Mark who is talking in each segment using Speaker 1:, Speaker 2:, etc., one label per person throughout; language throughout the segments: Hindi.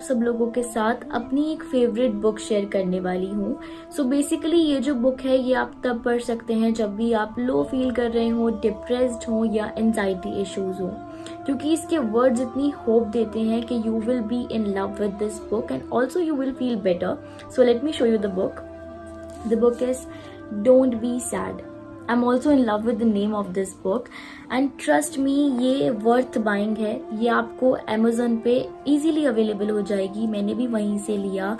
Speaker 1: सब लोगों के साथ अपनी एक फेवरेट बुक शेयर करने वाली हूँ। सो बेसिकली ये जो बुक है ये आप तब पढ़ सकते हैं जब भी आप लो फील कर रहे हो, डिप्रेस्ड हो या एंजाइटी इश्यूज हो, क्योंकि इसके वर्ड्स इतनी होप देते हैं कि you will be in love with this book and also you will feel better. So let me show you the book. The book is Don't Be Sad. I'm also in love with the name of this book and trust me ये worth buying है. ये आपको Amazon पे easily available हो जाएगी. मैंने भी वहीं से लिया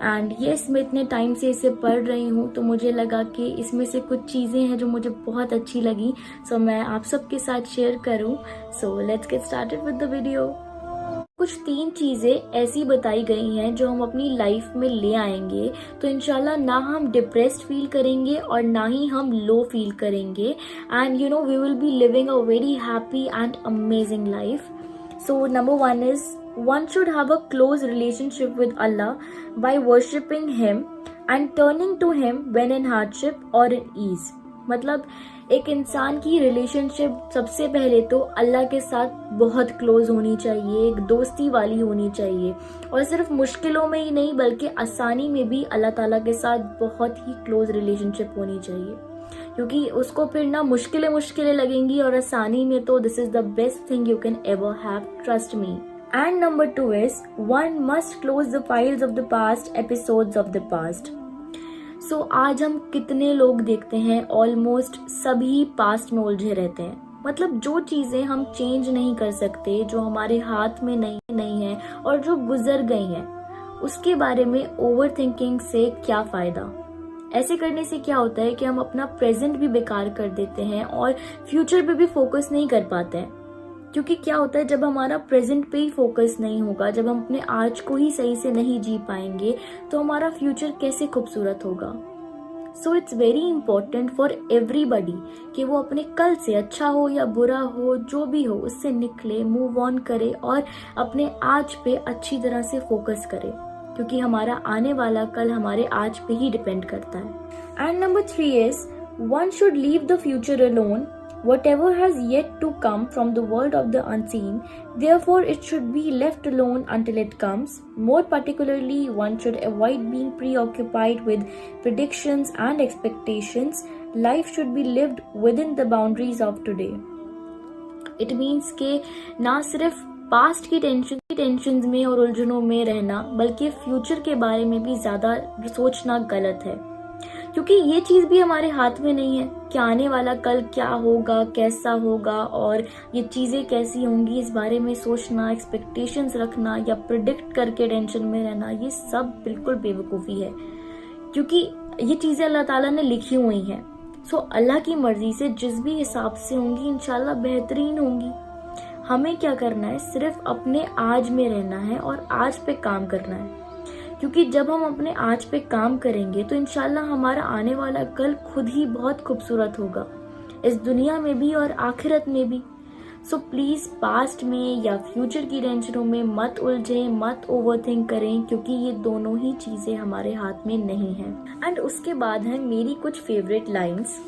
Speaker 1: एंड yes मैं इतने टाइम से इसे पढ़ रही हूँ तो मुझे लगा कि इसमें से कुछ चीज़ें हैं जो मुझे बहुत अच्छी लगी, सो मैं आप सबके साथ शेयर करूँ. So let's get started with the video. कुछ 3 चीज़ें ऐसी बताई गई हैं जो हम अपनी लाइफ में ले आएंगे तो इंशाल्लाह ना हम डिप्रेस्ड फील करेंगे और ना ही हम लो फील करेंगे and you know we will be living a very happy and amazing life. So number 1 is one should have a close relationship with Allah by worshipping him and turning to him when in hardship or in ease. मतलब एक इंसान की रिलेशनशिप सबसे पहले तो अल्लाह के साथ बहुत क्लोज होनी चाहिए, एक दोस्ती वाली होनी चाहिए और सिर्फ मुश्किलों में ही नहीं बल्कि आसानी में भी अल्लाह ताला के साथ बहुत ही क्लोज रिलेशनशिप होनी चाहिए, क्योंकि उसको फिर ना मुश्किलें लगेंगी और आसानी में तो this is the best thing you can ever have, trust me. And number 2 is one must close the files of the past, episodes of the past. So आज हम कितने लोग देखते हैं ऑलमोस्ट सभी पास्ट में उलझे रहते हैं. मतलब जो चीजें हम चेंज नहीं कर सकते, जो हमारे हाथ में नहीं है और जो गुजर गई हैं, उसके बारे में ओवर थिंकिंग से क्या फायदा. ऐसे करने से क्या होता है कि हम अपना प्रेजेंट भी बेकार कर देते हैं और फ्यूचर पे भी फोकस नहीं कर पाते हैं. क्योंकि क्या होता है जब हमारा प्रेजेंट पे ही फोकस नहीं होगा, जब हम अपने आज को ही सही से नहीं जी पाएंगे तो हमारा फ्यूचर कैसे खूबसूरत होगा. So it's very important for everybody कि वो अपने कल से अच्छा हो या बुरा हो, जो भी हो उससे निकले, मूव ऑन करे और अपने आज पे अच्छी तरह से फोकस करे, क्योंकि हमारा आने वाला कल हमारे आज पे ही डिपेंड करता है. And number 3 is one should leave the future alone. Whatever has yet to come from the world of the unseen, therefore it should be left alone until it comes. More particularly, one should avoid being preoccupied with predictions and expectations. Life should be lived within the boundaries of today. It means कि ना सिर्फ पास्ट की टेंशन में और उलझनों में रहना बल्कि फ्यूचर के बारे में भी ज्यादा सोचना गलत है, क्योंकि ये चीज भी हमारे हाथ में नहीं है कि आने वाला कल क्या होगा, कैसा होगा और ये चीजें कैसी होंगी. इस बारे में सोचना, एक्सपेक्टेशंस रखना या प्रिडिक्ट करके टेंशन में रहना, ये सब बिल्कुल बेवकूफ़ी है, क्योंकि ये चीजें अल्लाह ताला ने लिखी हुई हैं. सो अल्लाह की मर्जी से जिस भी हिसाब से होंगी इंशाल्लाह बेहतरीन होंगी. हमें क्या करना है, सिर्फ अपने आज में रहना है और आज पे काम करना है, क्योंकि जब हम अपने आज पे काम करेंगे तो इंशाल्लाह हमारा आने वाला कल खुद ही बहुत खूबसूरत होगा, इस दुनिया में भी और आखिरत में भी. सो प्लीज पास्ट में या फ्यूचर की टेंशनों में मत उलझें, मत ओवरथिंक करें, क्योंकि ये दोनों ही चीजें हमारे हाथ में नहीं है. एंड उसके बाद है मेरी कुछ favourite lines.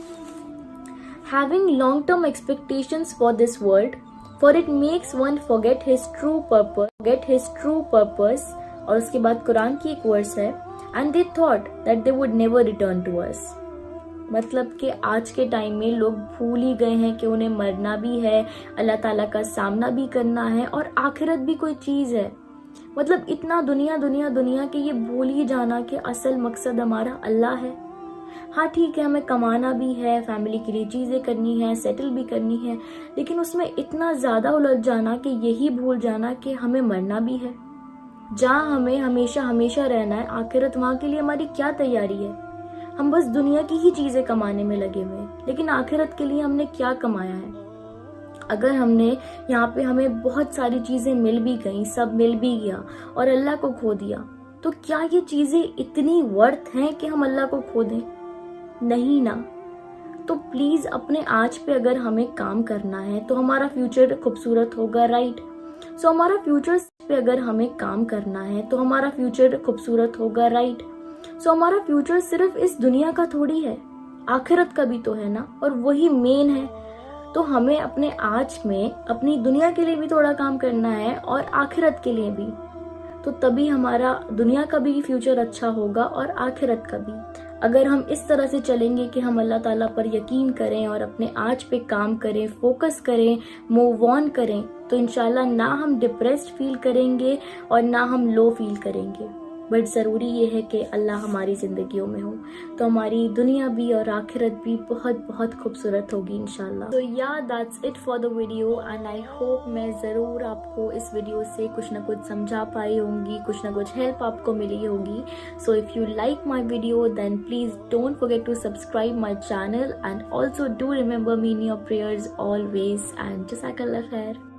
Speaker 1: Having long term expectations for this world, for it makes one forget his true purpose. और उसके बाद कुरान की एक वर्स है, and they thought that they would never return to us. मतलब कि आज के टाइम में लोग भूल ही गए हैं कि उन्हें मरना भी है, अल्लाह ताला का सामना भी करना है और आखिरत भी कोई चीज है. मतलब इतना दुनिया कि ये भूल ही जाना कि असल मकसद हमारा अल्लाह है. हाँ ठीक है, हमें कमाना भी है, फैमिली के लिए चीजें करनी है, सेटल भी करनी है, लेकिन उसमें इतना ज्यादा उलझ जाना कि यही भूल जाना कि हमें मरना भी है. जहाँ हमें हमेशा रहना है, आखिरत वहाँ के लिए हमारी क्या तैयारी है. हम बस दुनिया की ही चीजें कमाने में लगे हुए हैं, लेकिन आखिरत के लिए हमने क्या कमाया है. अगर हमने यहाँ पे हमें बहुत सारी चीजें मिल भी गई, सब मिल भी गया और अल्लाह को खो दिया, तो क्या ये चीजें इतनी वर्थ हैं कि हम अल्लाह को खो दें? नहीं ना. तो प्लीज अपने आज पे अगर हमें काम करना है तो हमारा फ्यूचर खूबसूरत होगा, राइट. सो हमारा फ्यूचर पे अगर हमें काम करना है तो हमारा फ्यूचर खूबसूरत होगा, राइट. सो हमारा फ्यूचर सिर्फ इस दुनिया का थोड़ी है, आखिरत का भी तो है ना, और वही मेन है. तो हमें अपने आज में अपनी दुनिया के लिए भी थोड़ा काम करना है और आखिरत के लिए भी. तो तभी हमारा दुनिया का भी फ्यूचर अच्छा होगा और आखिरत का भी। अगर हम इस तरह से चलेंगे कि हम अल्लाह ताला पर यकीन करें और अपने आज पे काम करें, फोकस करें, मूव ऑन करें, तो इंशाल्लाह ना हम डिप्रेस्ड फील करेंगे और ना हम लो फील करेंगे। बट ज़रूरी ये है कि अल्लाह हमारी ज़िंदगियों में हो, तो हमारी दुनिया भी और आखिरत भी बहुत बहुत खूबसूरत होगी इंशाल्लाह। तो या that's it for the video and I hope मैं ज़रूर आपको इस वीडियो से कुछ ना कुछ समझा पाई होंगी, कुछ ना कुछ हेल्प आपको मिली होगी। So if you like my video then please don't forget to subscribe my channel and also do remember me in your prayers always and जज़ाकल्लाह खैर।